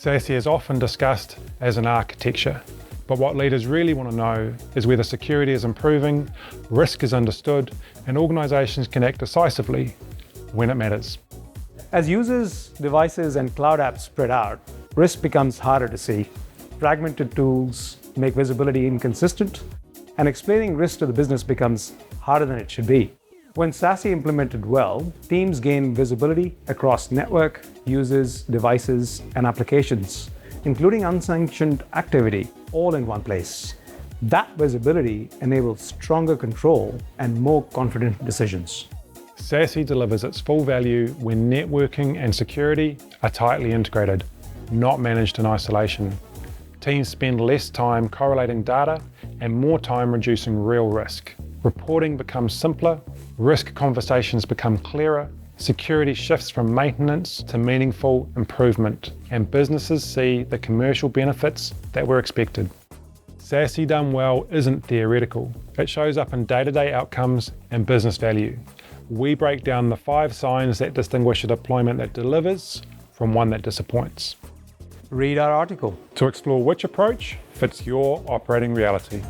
SASE is often discussed as an architecture, but what leaders really want to know is whether security is improving, risk is understood, and organizations can act decisively when it matters. As users, devices, and cloud apps spread out, risk becomes harder to see. Fragmented tools make visibility inconsistent, and explaining risk to the business becomes harder than it should be. When SASE implemented well, teams gain visibility across network, users, devices, and applications, including unsanctioned activity, all in one place. That visibility enables stronger control and more confident decisions. SASE delivers its full value when networking and security are tightly integrated, not managed in isolation. Teams spend less time correlating data and more time reducing real risk. Reporting becomes simpler, risk conversations become clearer, security shifts from maintenance to meaningful improvement, and businesses see the commercial benefits that were expected. SASE done well isn't theoretical. It shows up in day-to-day outcomes and business value. We break down the 5 signs that distinguish a deployment that delivers from one that disappoints. Read our article to explore which approach fits your operating reality.